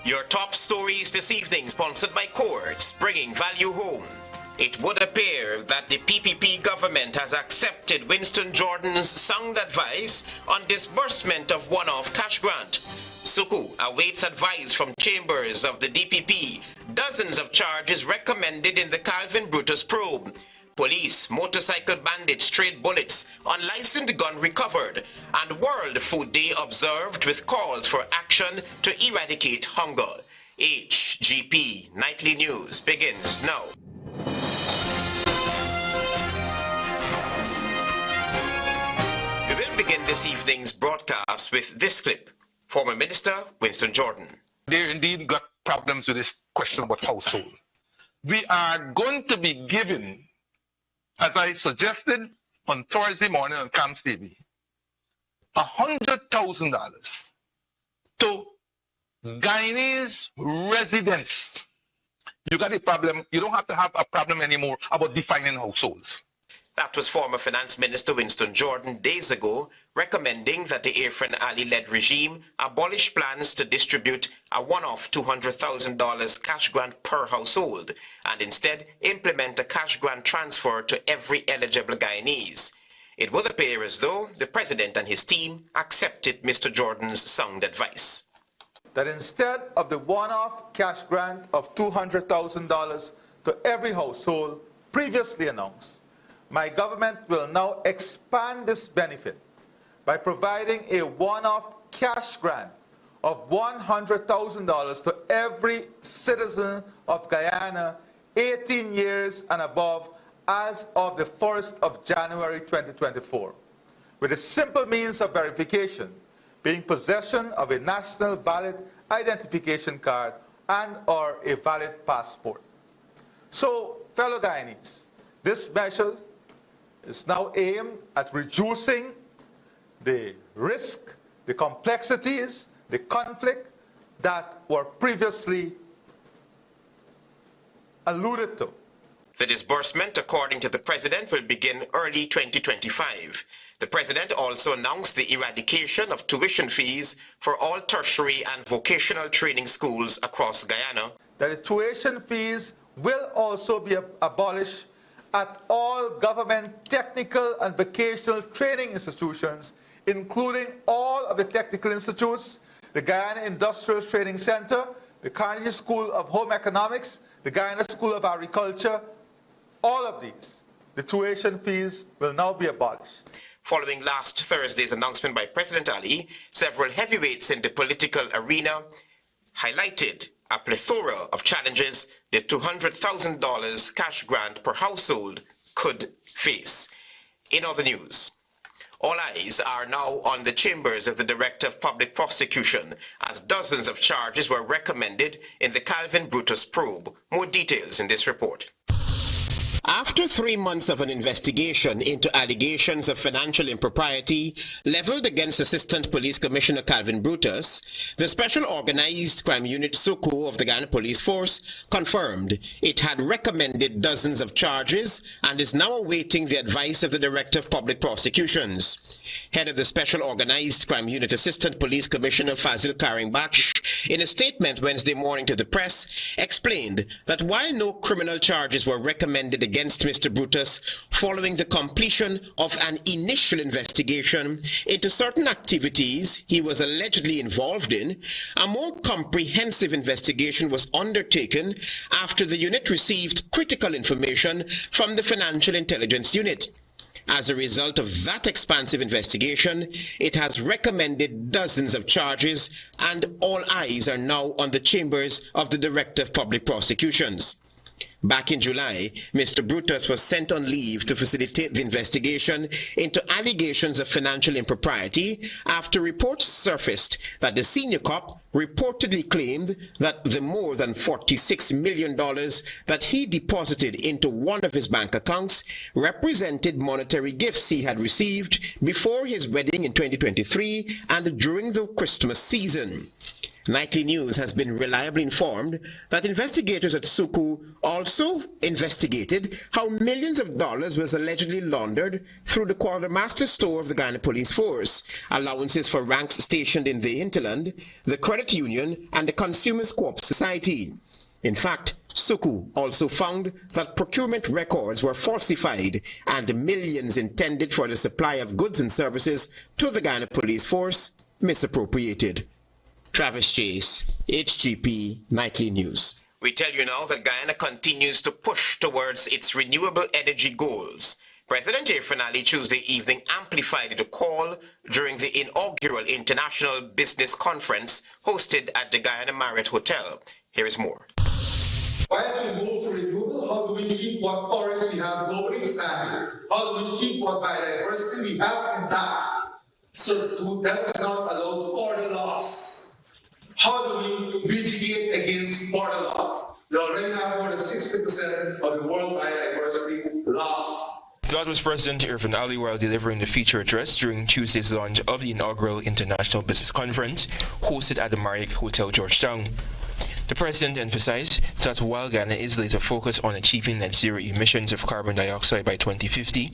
Your top stories this evening sponsored by Courts, bringing value home. It would appear that the PPP government has accepted Winston Jordan's sound advice on disbursement of one-off cash grant. Suku awaits advice from chambers of the DPP. Dozens of charges recommended in the Calvin Brutus probe. Police, motorcycle bandits trade bullets, unlicensed gun recovered, and World Food Day observed with calls for action to eradicate hunger. HGP Nightly News begins now. We will begin this evening's broadcast with this clip. Former Minister Winston Jordan. They indeed got problems with this question about household. We are going to be given, as I suggested on Thursday morning on CAMS TV, $100,000 to Guyanese residents. You got a problem. You don't have to have a problem anymore about defining households. That was former Finance Minister Winston Jordan days ago, recommending that the Irfan Ali-led regime abolish plans to distribute a one-off $200,000 cash grant per household and instead implement a cash grant transfer to every eligible Guyanese. It would appear as though the President and his team accepted Mr. Jordan's sound advice. That instead of the one-off cash grant of $200,000 to every household previously announced, my government will now expand this benefit by providing a one-off cash grant of $100,000 to every citizen of Guyana 18 years and above as of the 1st of January 2024, with a simple means of verification being possession of a national valid identification card and or a valid passport. So, fellow Guyanese, this measure is now aimed at reducing the risk, the complexities, the conflict that were previously alluded to. The disbursement, according to the President, will begin early 2025. The President also announced the eradication of tuition fees for all tertiary and vocational training schools across Guyana. That the tuition fees will also be abolished at all government technical and vocational training institutions, including all of the technical institutes, the Guyana Industrial Training Center, the Carnegie School of Home Economics, the Guyana School of Agriculture, all of these. The tuition fees will now be abolished. Following last Thursday's announcement by President Ali, several heavyweights in the political arena highlighted a plethora of challenges the $200,000 cash grant per household could face. In other news, all eyes are now on the chambers of the Director of Public Prosecution as dozens of charges were recommended in the Calvin Brutus probe. More details in this report. After 3 months of an investigation into allegations of financial impropriety leveled against Assistant Police Commissioner Calvin Brutus, the Special Organized Crime Unit SOCO of the Guyana Police Force confirmed it had recommended dozens of charges and is now awaiting the advice of the Director of Public Prosecutions. Head of the Special Organized Crime Unit Assistant Police Commissioner Fazil Karingbaksh, in a statement Wednesday morning to the press, explained that while no criminal charges were recommended against Mr. Brutus following the completion of an initial investigation into certain activities he was allegedly involved in, a more comprehensive investigation was undertaken after the unit received critical information from the Financial Intelligence Unit. As a result of that expansive investigation, it has recommended dozens of charges, and all eyes are now on the chambers of the Director of Public Prosecutions. Back in July, Mr. Brutus was sent on leave to facilitate the investigation into allegations of financial impropriety after reports surfaced that the senior cop reportedly claimed that the more than $46 million that he deposited into one of his bank accounts represented monetary gifts he had received before his wedding in 2023 and during the Christmas season. Nightly News has been reliably informed that investigators at Suku also investigated how millions of dollars was allegedly laundered through the quartermaster store of the Guyana Police Force, allowances for ranks stationed in the hinterland, the credit union, and the Consumers Co-op Society. In fact, Suku also found that procurement records were falsified and millions intended for the supply of goods and services to the Guyana Police Force misappropriated. Travis Chase, HGP Nightly News. We tell you now that Guyana continues to push towards its renewable energy goals. President Irfaan Ali Tuesday evening amplified the call during the inaugural International Business Conference hosted at the Guyana Marriott Hotel. Here is more. Why as we move to renewable, how do we keep what forests we have globally standing? How do we keep what biodiversity we have intact? So that does not allow further loss. How do we mitigate against border loss? We already have more than 60% of the world biodiversity lost. That was President Irfaan Ali while delivering the feature address during Tuesday's launch of the inaugural International Business Conference hosted at the Marriott Hotel, Georgetown. The President emphasized that while Ghana is laser focused on achieving net zero emissions of carbon dioxide by 2050,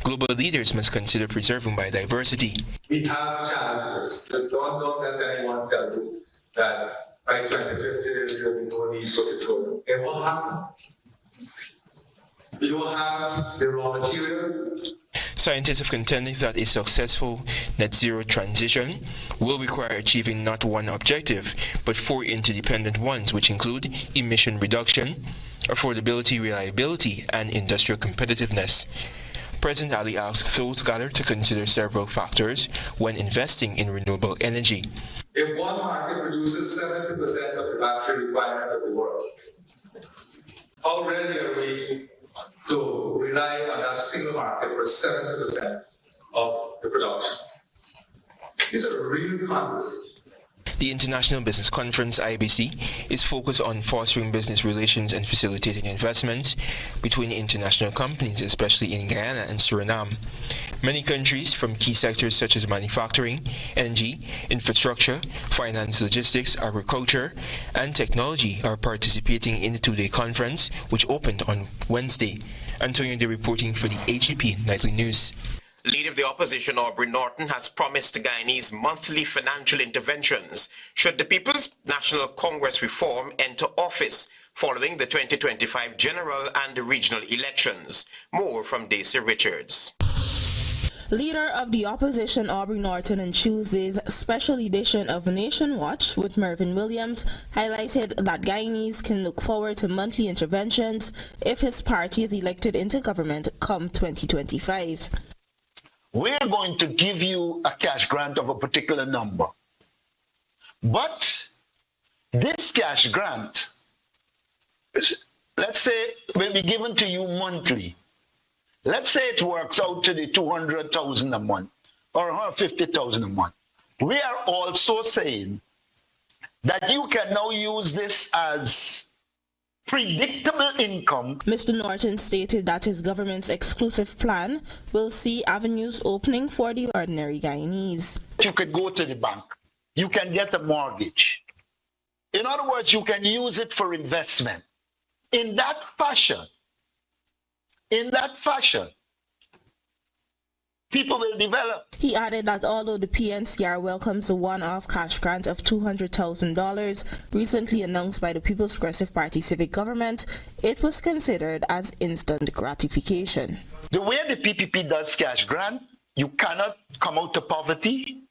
global leaders must consider preserving biodiversity. We have challenges. Just don't let anyone tell you that by 2050 there will be no need for petroleum. It won't happen. We don't have the raw material. Scientists have contended that a successful net zero transition will require achieving not one objective, but four interdependent ones, which include emission reduction, affordability, reliability, and industrial competitiveness. President Ali asked those gathered to consider several factors when investing in renewable energy. If one market produces 70% of the battery requirement of the world, how ready are we to rely on that single market for 70% of the production? These are real conversations. The International Business Conference, IBC, is focused on fostering business relations and facilitating investments between international companies, especially in Guyana and Suriname. Many countries from key sectors such as manufacturing, energy, infrastructure, finance, logistics, agriculture, and technology are participating in the two-day conference, which opened on Wednesday. Antonio De reporting for the HGP Nightly News. Leader of the opposition, Aubrey Norton, has promised Guyanese monthly financial interventions should the People's National Congress reform enter office following the 2025 general and regional elections. More from Daisy Richards. Leader of the opposition Aubrey Norton in Tuesday's special edition of Nation Watch with Mervyn Williams highlighted that Guyanese can look forward to monthly interventions if his party is elected into government come 2025. We're going to give you a cash grant of a particular number. But this cash grant, let's say, will be given to you monthly. Let's say it works out to the 200,000 a month or 150,000 a month. We are also saying that you can now use this as predictable income. Mr. Norton stated that his government's exclusive plan will see avenues opening for the ordinary Guyanese. You could go to the bank. You can get a mortgage. In other words, you can use it for investment. In that fashion, people will develop. He added that although the PNCR welcomes a one-off cash grant of $200,000 recently announced by the People's Progressive Party civic government, it was considered as instant gratification. The way the PPP does cash grant, you cannot come out of poverty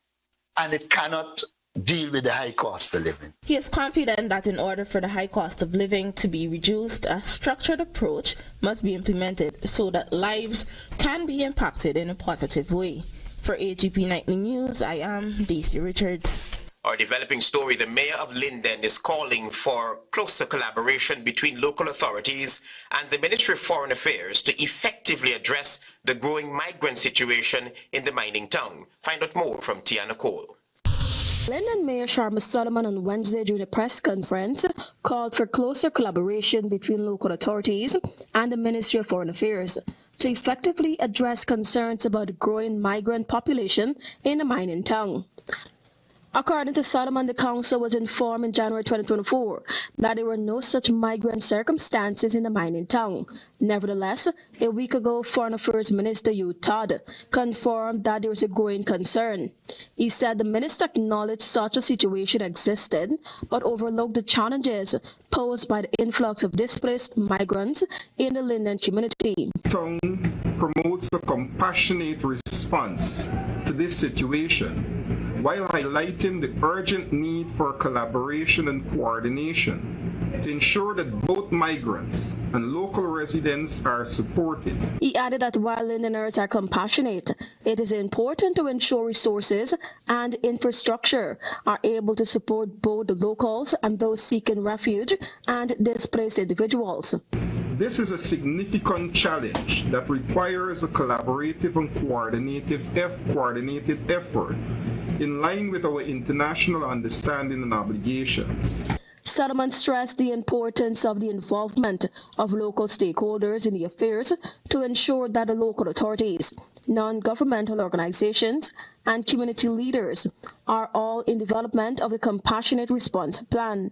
and it cannot deal with the high cost of living. He is confident that in order for the high cost of living to be reduced, a structured approach must be implemented so that lives can be impacted in a positive way. For HGP Nightly News, I am Daisy Richards. Our developing story, the mayor of Linden is calling for closer collaboration between local authorities and the Ministry of Foreign Affairs to effectively address the growing migrant situation in the mining town. Find out more from Tiana Cole. Linden Mayor Sharma Solomon on Wednesday during a press conference called for closer collaboration between local authorities and the Ministry of Foreign Affairs to effectively address concerns about the growing migrant population in the mining town. According to Solomon, the council was informed in January 2024 that there were no such migrant circumstances in the mining town. Nevertheless, a week ago, Foreign Affairs Minister Hugh Todd confirmed that there was a growing concern. He said the minister acknowledged such a situation existed, but overlooked the challenges posed by the influx of displaced migrants in the Linden community. Town promotes a compassionate response to this situation, while highlighting the urgent need for collaboration and coordination to ensure that both migrants and local residents are supported. He added that while Lindeners are compassionate, it is important to ensure resources and infrastructure are able to support both the locals and those seeking refuge and displaced individuals. This is a significant challenge that requires a collaborative and coordinated effort in line with our international understanding and obligations. Solomon stressed the importance of the involvement of local stakeholders in the affairs to ensure that the local authorities, non-governmental organizations, and community leaders are all in development of the Compassionate Response Plan.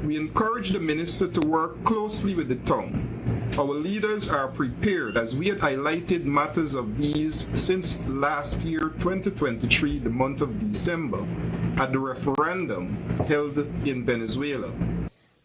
We encourage the minister to work closely with the town. Our leaders are prepared, as we had highlighted matters of these since last year, 2023, the month of December, at the referendum held in Venezuela.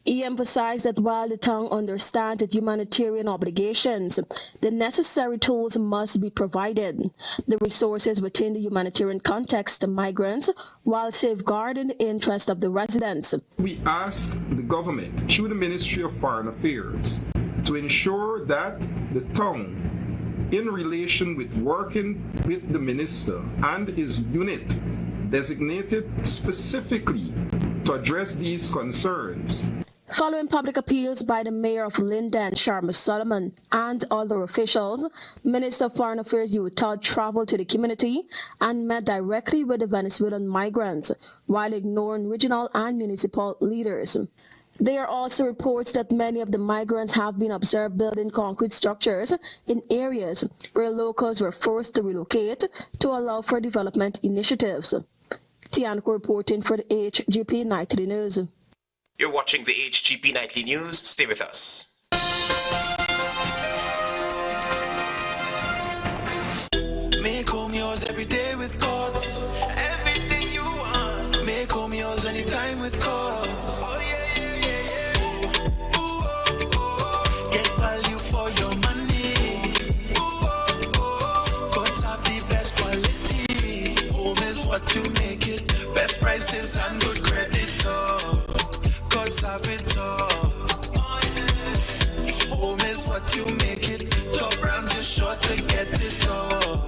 He emphasized that while the town understands its humanitarian obligations, the necessary tools must be provided, the resources within the humanitarian context to migrants, while safeguarding the interest of the residents. We ask the government, through the Ministry of Foreign Affairs, to ensure that the town, in relation with working with the minister and his unit designated specifically to address these concerns. Following public appeals by the mayor of Linden, Sharma Solomon, and other officials, Minister of Foreign Affairs Hugh Todd traveled to the community and met directly with the Venezuelan migrants, while ignoring regional and municipal leaders. There are also reports that many of the migrants have been observed building concrete structures in areas where locals were forced to relocate to allow for development initiatives. Tianko reporting for the HGP Nightly News. You're watching the HGP Nightly News. Stay with us. Make home yours every day with Courts. Everything you want. Make home yours anytime with Courts. Oh, yeah, yeah, yeah, yeah. Ooh, get value for your money. Ooh, Courts have the best quality. Home is what you make it. Best prices and good credit. Have it all. Home is what you make it. Top brands, you're sure to get it all.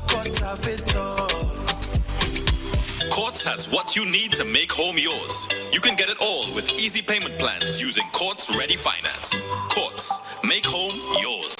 Courts have it all. Courts has what you need to make home yours. You can get it all with easy payment plans using Courts Ready Finance. Courts, make home yours.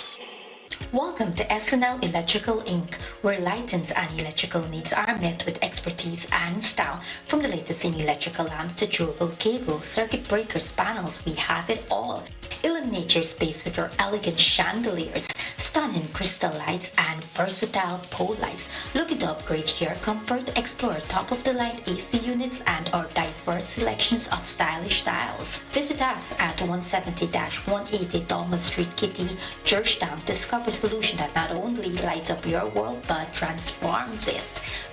Welcome to SNL Electrical Inc., where lighting and electrical needs are met with expertise and style. From the latest in electrical lamps to durable cables, circuit breakers, panels, we have it all. Illuminate your space with our elegant chandeliers, stunning crystal lights, and versatile pole lights. Looking to upgrade your comfort? Explore top-of-the-line AC units and our diverse selections of stylish styles. Visit us at 170-180 Thomas Street, Kitty, Georgetown. Discover a solution that not only lights up your world but transforms it.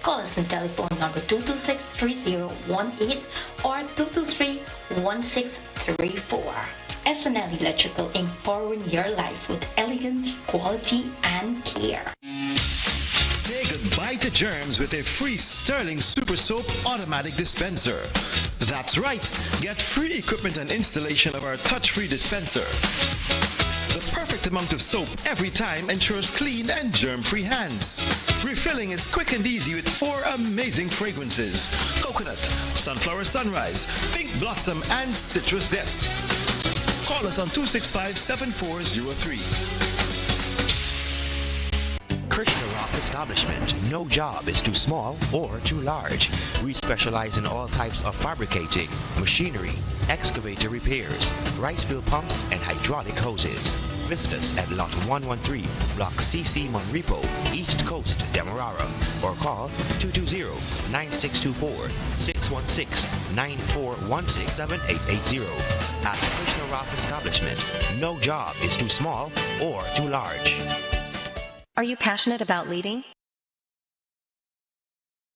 Call us on telephone number 226-3018 or 223-1634. SNL Electrical Inc., powering your life with elegance, quality, and care. Say goodbye to germs with a free Sterling Super Soap automatic dispenser. That's right, get free equipment and installation of our touch-free dispenser. The perfect amount of soap every time ensures clean and germ-free hands. Refilling is quick and easy with 4 amazing fragrances: coconut, sunflower sunrise, pink blossom, and citrus zest. Call us on 265-7403. Krishna Rock Establishment. No job is too small or too large. We specialize in all types of fabricating, machinery, excavator repairs, rice field pumps, and hydraulic hoses. Visit us at Lot 113, Block CC Monrepo, East Coast, Demerara, or call 220-9624, 616-9416-7880. At the Commissioner Roth Establishment, no job is too small or too large. Are you passionate about leading?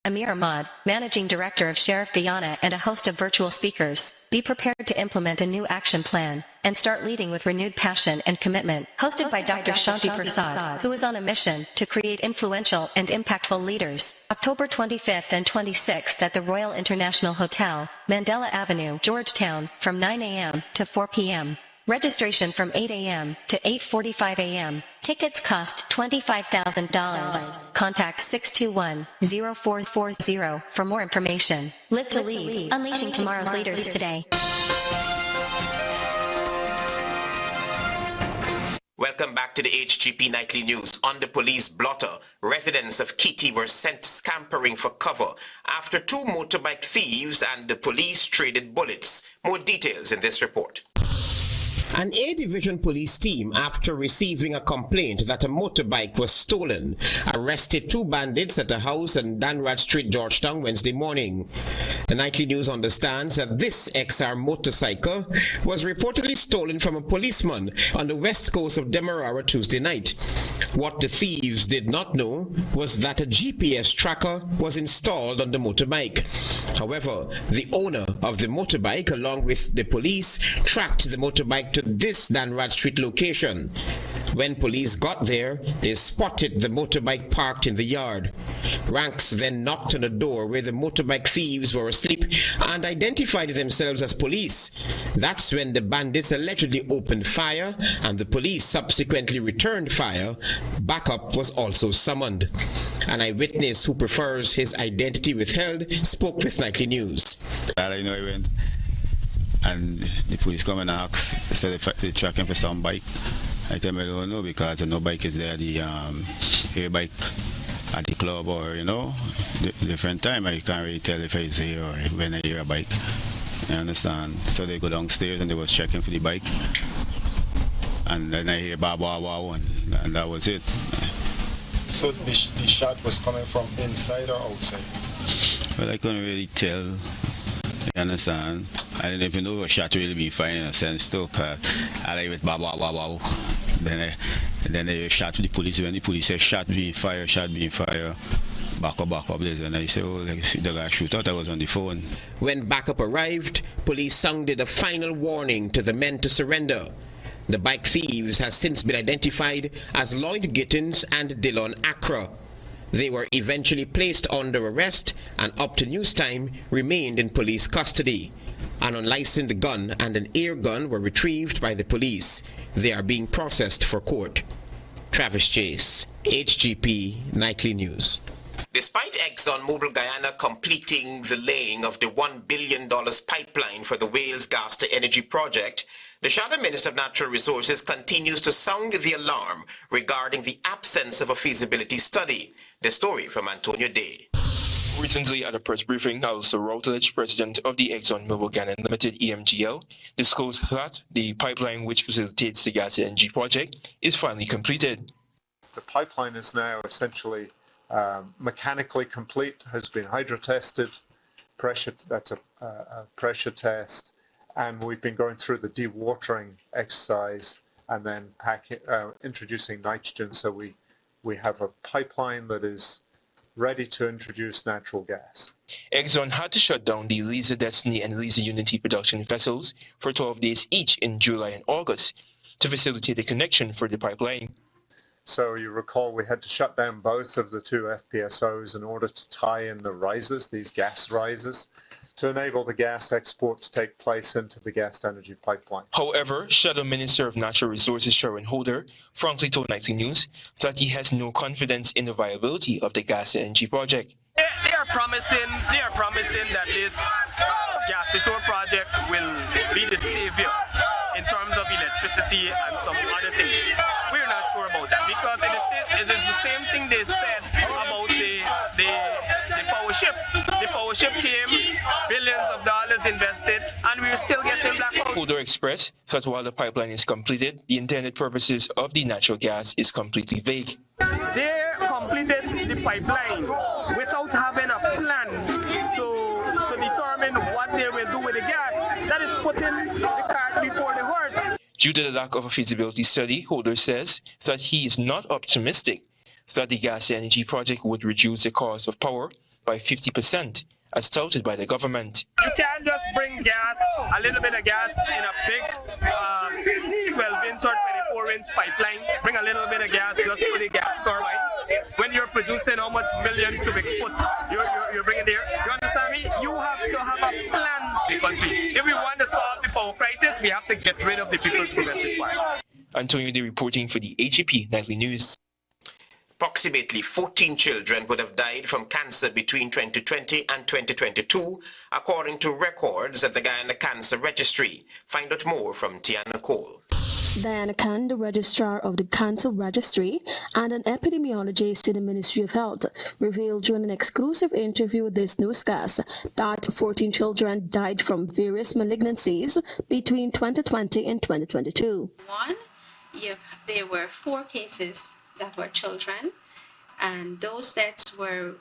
Amir Ahmad, Managing Director of Sheriff Guyana and a host of virtual speakers. Be prepared to implement a new action plan and start leading with renewed passion and commitment. Hosted by Dr. Shanti Prasad, who is on a mission to create influential and impactful leaders. October 25th and 26th at the Royal International Hotel, Mandela Avenue, Georgetown, from 9 a.m. to 4 p.m. Registration from 8 a.m. to 8:45 a.m. Tickets cost $25,000. Contact 621-0440 for more information. Live to lead. Unleashing tomorrow's leaders today. Welcome back to the HGP Nightly News. On the police blotter, residents of Kitty were sent scampering for cover after two motorbike thieves and the police traded bullets. More details in this report. An A Division police team, after receiving a complaint that a motorbike was stolen, arrested two bandits at a house on Danrad Street, Georgetown, Wednesday morning. The Nightly News understands that this XR motorcycle was reportedly stolen from a policeman on the west coast of Demerara Tuesday night. What the thieves did not know was that a GPS tracker was installed on the motorbike. However, the owner of the motorbike, along with the police, tracked the motorbike to this Danrad Street location. When police got there, they spotted the motorbike parked in the yard. Ranks then knocked on the door where the motorbike thieves were asleep and identified themselves as police. That's when the bandits allegedly opened fire and the police subsequently returned fire. Backup was also summoned. An eyewitness who prefers his identity withheld spoke with Nightly News. I know I went and the police come and ask, they said they're tracking for some bike. I tell them I don't know because no bike is there, the air bike at the club or, you know, different time. I can't really tell if it's here or when I hear a bike. You understand? So they go downstairs and they was checking for the bike. And then I hear bah, bah, bah, and that was it. So the shot was coming from inside or outside? Well, I couldn't really tell. You understand? I didn't even know a shot really being fired in a sense too, because I was bah, bah, bah, bah. Then they shot to the police. When the police said shot being fired, back up, and I said, oh, the guy shoot out. I was on the phone. When backup arrived, police sounded a final warning to the men to surrender. The bike thieves has since been identified as Lloyd Gittins and Dillon Accra. They were eventually placed under arrest and up to news time remained in police custody. An unlicensed gun and an air gun were retrieved by the police. They are being processed for court. Travis Chase, HGP Nightly News. Despite ExxonMobil Guyana completing the laying of the $1 billion pipeline for the Wales Gas to Energy project, the Shadow Minister of Natural Resources continues to sound the alarm regarding the absence of a feasibility study. The story from Antonio Day. Recently, at a press briefing, Alistair Routledge, president of the ExxonMobil Guyana Limited (EMGL), disclosed that the pipeline which facilitates the gas to energy project is finally completed. The pipeline is now essentially mechanically complete, has been hydro-tested, that's a pressure test, and we've been going through the dewatering exercise and then introducing nitrogen, so we have a pipeline that is ready to introduce natural gas. Exxon had to shut down the Liza Destiny and Liza Unity production vessels for 12 days each in July and August to facilitate the connection for the pipeline. So you recall we had to shut down both of the two FPSOs in order to tie in the risers, these gas risers, to enable the gas export to take place into the gas to energy pipeline. However, Shadow Minister of Natural Resources Sharon Holder frankly told Nightly News that he has no confidence in the viability of the gas to energy project. They are promising that this gas station project will be the savior in terms of electricity and some other things. We're not sure about that because it is the same thing they said about the power ship. The power ship came, billions of dollars invested, and we we're still getting blackouts. Holder expressed that while the pipeline is completed, the intended purposes of the natural gas is completely vague. They completed the pipeline without having a plan to determine what they will do with the gas. That is putting the cart before the horse. Due to the lack of a feasibility study, Holder says that he is not optimistic that the gas energy project would reduce the cost of power by 50%, as touted by the government. You can't just bring gas, a little bit of gas in a big 12-inch or 24-inch pipeline, bring a little bit of gas just for the gas turbines. When you're producing how much million cubic foot you're bringing there, you understand me? You have to have a plan for the country. If we want to solve the power crisis, we have to get rid of the People's Progressive Party. Antonio Day reporting for the HGP Nightly News. Approximately 14 children would have died from cancer between 2020 and 2022, according to records at the Guyana Cancer Registry. Find out more from Tiana Cole. Diana Khan, the registrar of the Cancer Registry and an epidemiologist in the Ministry of Health, revealed during an exclusive interview with this newscast that 14 children died from various malignancies between 2020 and 2022. There were 4 cases that were children, and those deaths were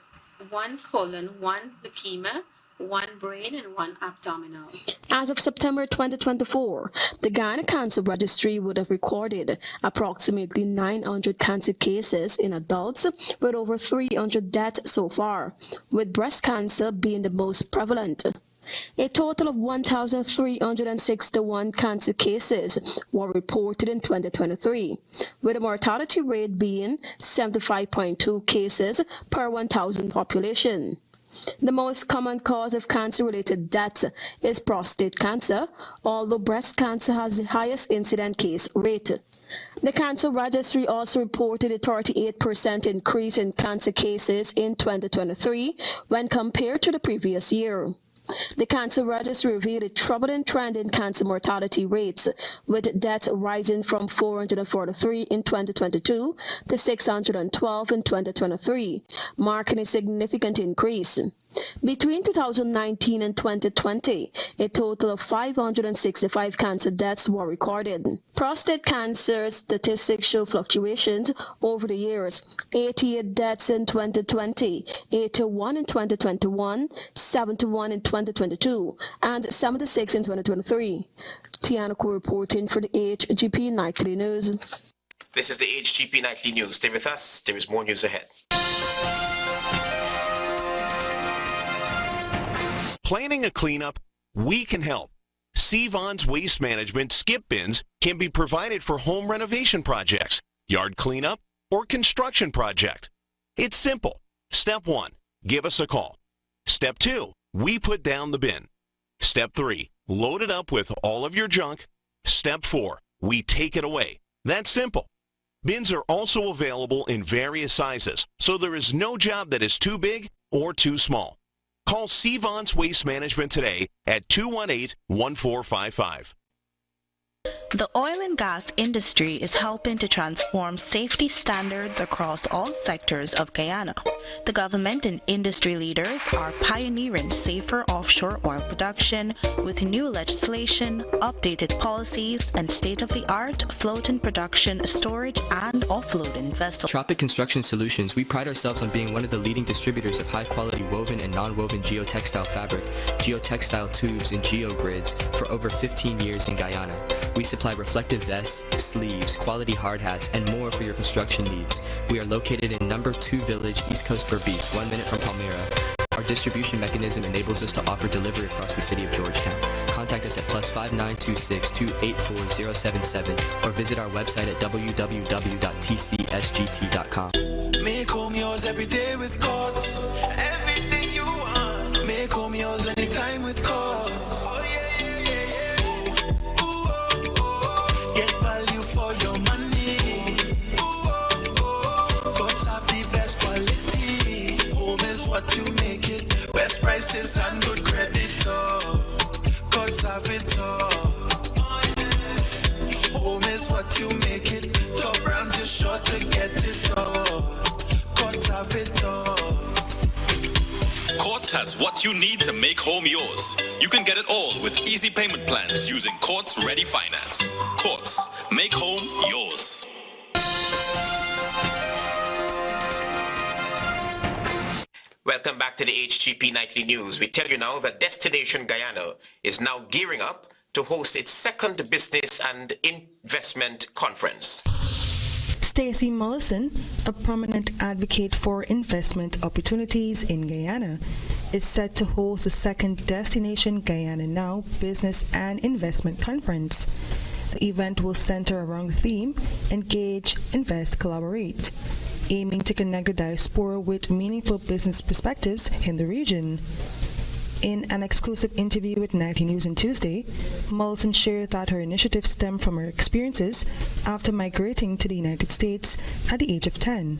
1 colon, 1 leukemia, 1 brain, and 1 abdominal. As of September 2024, the Guyana Cancer Registry would have recorded approximately 900 cancer cases in adults, with over 300 deaths so far, with breast cancer being the most prevalent. A total of 1,361 cancer cases were reported in 2023, with a mortality rate being 75.2 cases per 1,000 population. The most common cause of cancer-related death is prostate cancer, although breast cancer has the highest incident case rate. The Cancer Registry also reported a 38% increase in cancer cases in 2023 when compared to the previous year. The Cancer Registry revealed a troubling trend in cancer mortality rates, with deaths rising from 443 in 2022 to 612 in 2023, marking a significant increase. Between 2019 and 2020, a total of 565 cancer deaths were recorded. Prostate cancer statistics show fluctuations over the years: 88 deaths in 2020, 81 in 2021, 71 in 2022, and 76 in 2023. Tiana Cole reporting for the HGP Nightly News. This is the HGP Nightly News. Stay with us. There is more news ahead. Planning a cleanup? We can help. Sevon's Waste Management skip bins can be provided for home renovation projects, yard cleanup, or construction project. It's simple. Step 1, give us a call. Step 2, we put down the bin. Step 3, load it up with all of your junk. Step 4, we take it away. That's simple. Bins are also available in various sizes, so there is no job that is too big or too small. Call Sevon's Waste Management today at 218-1455. The oil and gas industry is helping to transform safety standards across all sectors of Guyana. The government and industry leaders are pioneering safer offshore oil production with new legislation, updated policies, and state-of-the-art floating production, storage, and offloading vessels. Tropic Construction Solutions, we pride ourselves on being one of the leading distributors of high-quality woven and non-woven geotextile fabric, geotextile tubes, and geogrids for over 15 years in Guyana. We supply reflective vests, sleeves, quality hard hats, and more for your construction needs. We are located in number 2 Village, East Coast Berbice, 1 minute from Palmyra. Our distribution mechanism enables us to offer delivery across the city of Georgetown. Contact us at +5926-284-077 or visit our website at www.tcsgt.com. Make home yours every day with Courts. Everything you want. Make home yours anytime with Courts. For your money, Courts have the best quality. Home is what you make it. Best prices and good credit. Courts have it all. Home is what you make it. Top brands, you're sure to get it all. Courts have it all. Courts Quartz has what you need to make home yours. You can get it all with easy payment plans using Quartz Ready Finance. Quartz, make home yours. Welcome back to the HGP Nightly News. We tell you now that Destination Guyana is now gearing up to host its second business and investment conference. Stacey Mollison, a prominent advocate for investment opportunities in Guyana, is set to host the second Destination Guyana Now Business and Investment Conference. The event will center around the theme, Engage, Invest, Collaborate, aiming to connect the diaspora with meaningful business perspectives in the region. In an exclusive interview with Nightly News on Tuesday, Mollison shared that her initiative stemmed from her experiences after migrating to the United States at the age of 10.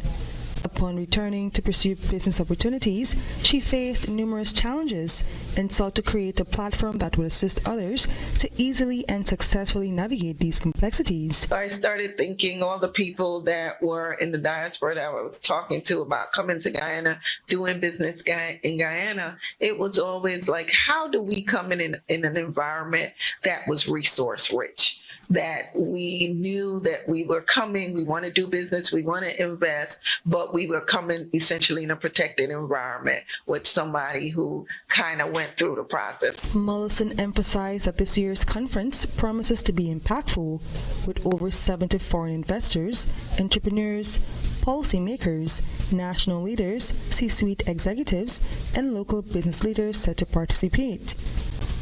Upon returning to pursue business opportunities, she faced numerous challenges and sought to create a platform that would assist others to easily and successfully navigate these complexities. I started thinking all the people that were in the diaspora that I was talking to about coming to Guyana, doing business in Guyana. It was always like, how do we come in an environment that was resource rich? That we knew that we were coming, we want to do business, we want to invest, but we were coming essentially in a protected environment with somebody who kind of went through the process. Mollison emphasized that this year's conference promises to be impactful, with over 70 foreign investors, entrepreneurs, policymakers, national leaders, C-suite executives, and local business leaders set to participate.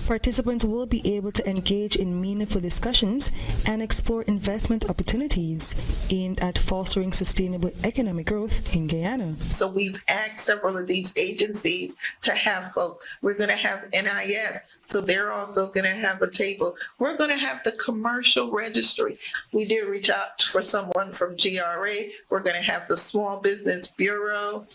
Participants will be able to engage in meaningful discussions and explore investment opportunities aimed at fostering sustainable economic growth in Guyana. So we've asked several of these agencies to have folks. We're going to have NIS, so they're also going to have a table. We're going to have the commercial registry. We did reach out for someone from GRA. We're going to have the Small Business Bureau.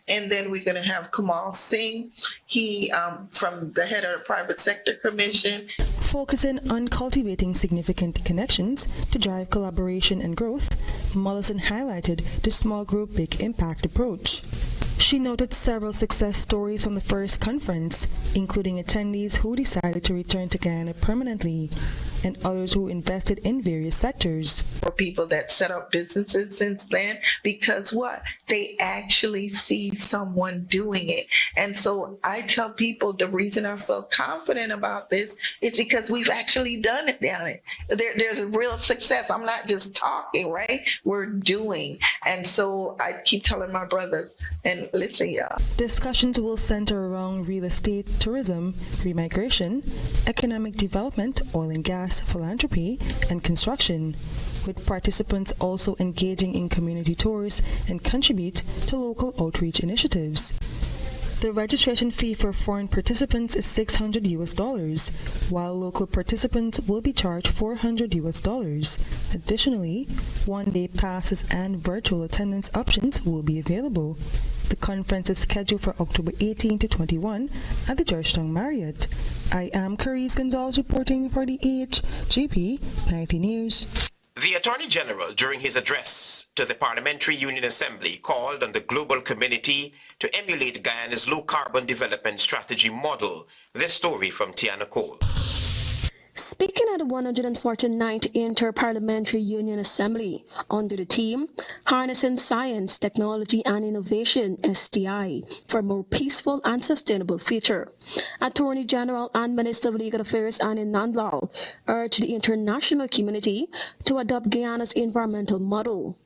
And then we're going to have Kamal Singh, he from the head of the Private Sector Commission. Focusing on cultivating significant connections to drive collaboration and growth, Mollison highlighted the small group big impact approach. She noted several success stories from the first conference, including attendees who decided to return to Guyana permanently and others who invested in various sectors. For people that set up businesses since then, because what? They actually see someone doing it. And so I tell people the reason I feel confident about this is because we've actually done it down it. There's a real success. I'm not just talking, right? We're doing. And so I keep telling my brothers, and listen, y'all. Discussions will center around real estate, tourism, remigration, economic development, oil and gas, philanthropy, and construction, with participants also engaging in community tours and contribute to local outreach initiatives. The registration fee for foreign participants is $600, while local participants will be charged $400. Additionally, one-day passes and virtual attendance options will be available. The conference is scheduled for October 18 to 21 at the Georgetown Marriott. I am Carice Gonzalez reporting for the HGP Nightly News. The Attorney General, during his address to the Parliamentary Union Assembly, called on the global community to emulate Guyana's low-carbon development strategy model. This story from Tiana Cole. Speaking at the 149th Inter-Parliamentary Union Assembly under the theme, Harnessing Science, Technology and Innovation, STI, for a more peaceful and sustainable future, Attorney General and Minister of Legal Affairs Annie Nandlal urged the international community to adopt Guyana's environmental model.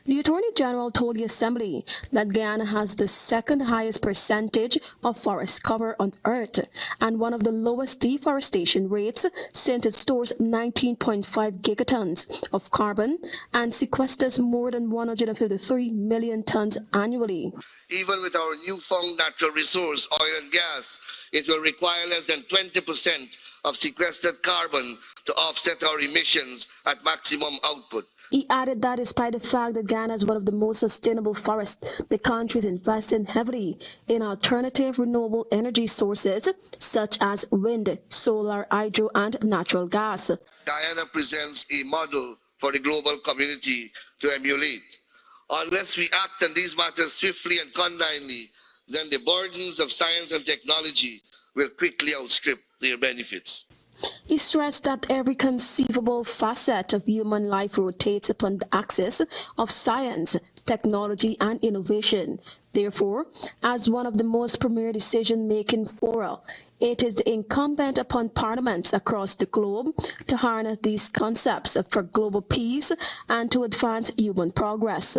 The Attorney General told the Assembly that Guyana has the second highest percentage of forest cover on Earth and one of the lowest deforestation rates since it stores 19.5 gigatons of carbon and sequesters more than 153 million tons annually. Even with our newfound natural resource, oil and gas, it will require less than 20% of sequestered carbon to offset our emissions at maximum output. He added that despite the fact that Guyana is one of the most sustainable forests, the country is investing heavily in alternative renewable energy sources such as wind, solar, hydro, and natural gas. Guyana presents a model for the global community to emulate. Unless we act on these matters swiftly and condignly, then the burdens of science and technology will quickly outstrip their benefits. He stressed that every conceivable facet of human life rotates upon the axis of science, technology, and innovation. Therefore, as one of the most premier decision-making fora, it is incumbent upon parliaments across the globe to harness these concepts for global peace and to advance human progress.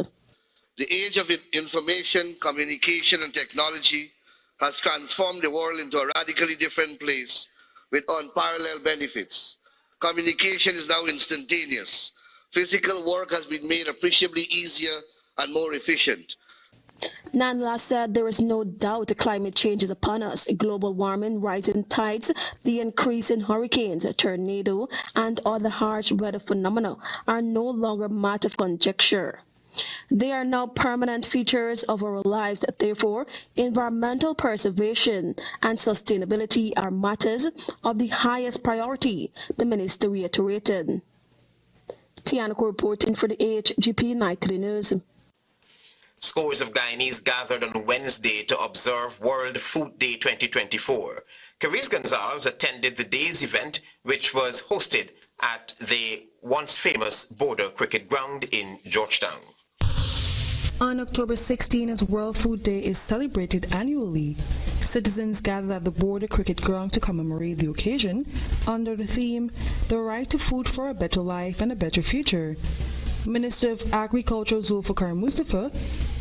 The age of information, communication, and technology has transformed the world into a radically different place with unparalleled benefits. Communication is now instantaneous. Physical work has been made appreciably easier and more efficient. Nanla said there is no doubt climate change is upon us. Global warming, rising tides, the increase in hurricanes, tornado, and other harsh weather phenomena are no longer a matter of conjecture. They are now permanent features of our lives. Therefore, environmental preservation and sustainability are matters of the highest priority, the minister reiterated. Tianako reporting for the HGP Nightly News. Scores of Guyanese gathered on Wednesday to observe World Food Day 2024. Caris Gonzalez attended the day's event, which was hosted at the once famous border cricket ground in Georgetown. On October 16, as World Food Day is celebrated annually, citizens gathered at the border cricket ground to commemorate the occasion under the theme, The Right to Food for a Better Life and a Better Future. Minister of Agriculture Zulfikar Mustafa,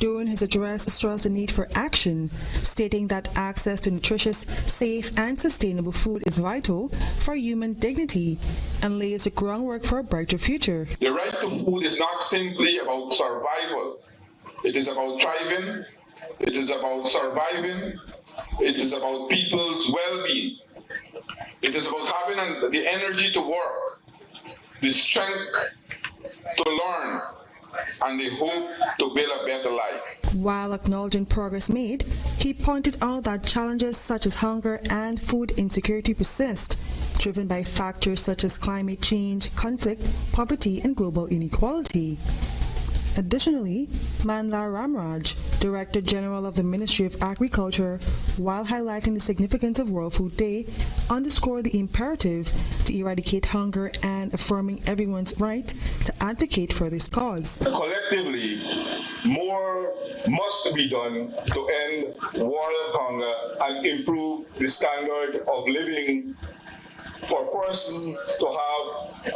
during his address, stressed the need for action, stating that access to nutritious, safe, and sustainable food is vital for human dignity and lays the groundwork for a brighter future. The right to food is not simply about survival. It is about thriving, it is about surviving, it is about people's well-being. It is about having the energy to work, the strength to learn, and the hope to build a better life. While acknowledging progress made, he pointed out that challenges such as hunger and food insecurity persist, driven by factors such as climate change, conflict, poverty, and global inequality. Additionally, Manla Ramraj, Director General of the Ministry of Agriculture, while highlighting the significance of World Food Day, underscored the imperative to eradicate hunger and affirming everyone's right to advocate for this cause. Collectively, more must be done to end world hunger and improve the standard of living for persons to have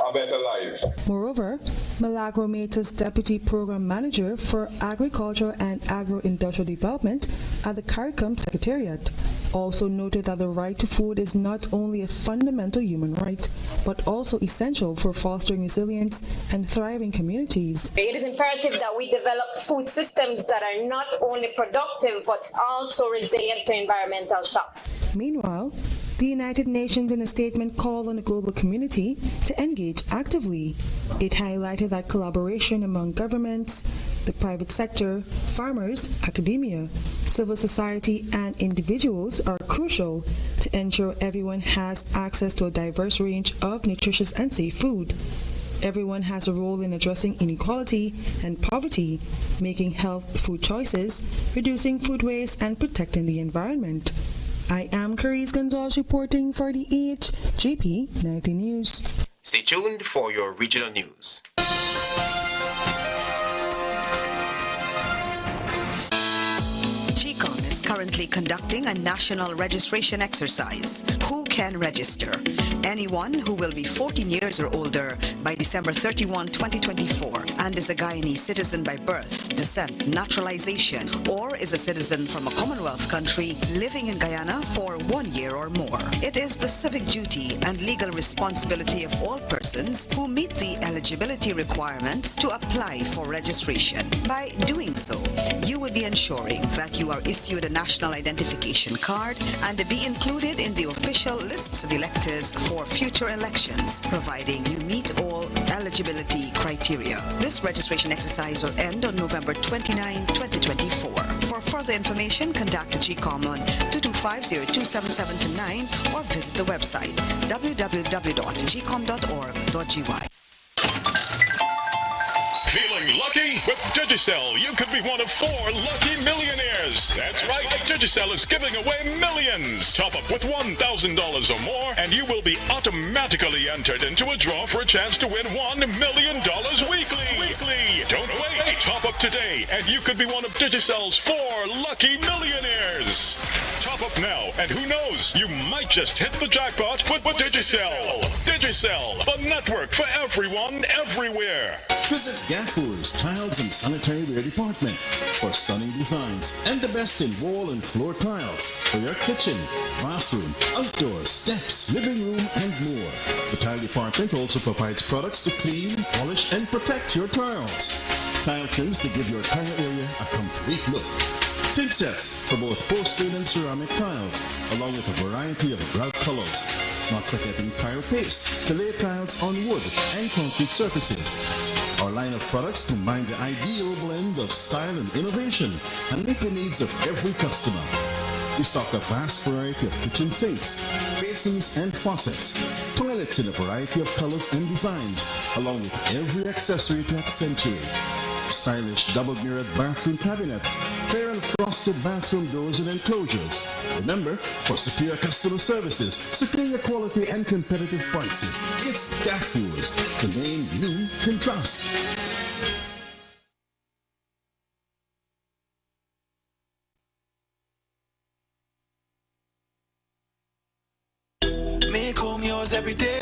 a better life. Moreover, Milagro Meta's Deputy Program Manager for Agriculture and Agro-Industrial Development at the CARICOM Secretariat also noted that the right to food is not only a fundamental human right, but also essential for fostering resilience and thriving communities. It is imperative that we develop food systems that are not only productive, but also resilient to environmental shocks. Meanwhile, the United Nations in a statement called on the global community to engage actively. It highlighted that collaboration among governments, the private sector, farmers, academia, civil society, and individuals are crucial to ensure everyone has access to a diverse range of nutritious and safe food. Everyone has a role in addressing inequality and poverty, making healthy food choices, reducing food waste, and protecting the environment. I am Caris Gonzalez reporting for the HGP Nightly News. Stay tuned for your regional news. GCOM is currently conducting a national registration exercise. Who can register? Anyone who will be 14 years or older by December 31, 2024 and is a Guyanese citizen by birth, descent, naturalization, or is a citizen from a Commonwealth country living in Guyana for 1 year or more. It is the civic duty and legal responsibility of all persons who meet the eligibility requirements to apply for registration. By doing so, you will be ensuring that you are issued a national identification card and be included in the official lists of electors for future elections, providing you meet all eligibility criteria. This registration exercise will end on November 29, 2024. For further information, contact the GCOM on 225-027729 or visit the website www.gcom.org.gy. Feeling lucky? lucky? With Digicel, you could be one of 4 lucky millionaires. That's right. Digicel is giving away millions. Top up with $1,000 or more, and you will be automatically entered into a draw for a chance to win $1 million weekly. Don't wait. Top up today, and you could be one of Digicel's 4 lucky millionaires. Top up now, and who knows, you might just hit the jackpot with Digicel. Digicel, the network for everyone, everywhere. Visit Gaffur's Tiles and Sanitary Ware Department for stunning designs and the best in wall and floor tiles for your kitchen, bathroom, outdoors, steps, living room, and more. The Tile Department also provides products to clean, polish, and protect your tiles. Tile trims to give your tile area a complete look. Tint sets for both porcelain and ceramic tiles, along with a variety of grout colors. Not forgetting tile paste to lay tiles on wood and concrete surfaces. Our line of products combine the ideal blend of style and innovation and meet the needs of every customer. We stock a vast variety of kitchen sinks, basins and faucets, toilets in a variety of colors and designs, along with every accessory to accentuate. Stylish double-mirrored bathroom cabinets, clear and frosted bathroom doors and enclosures. Remember, for secure customer services, superior quality and competitive prices, it's Gaffur's, the name you can trust. Make home yours every day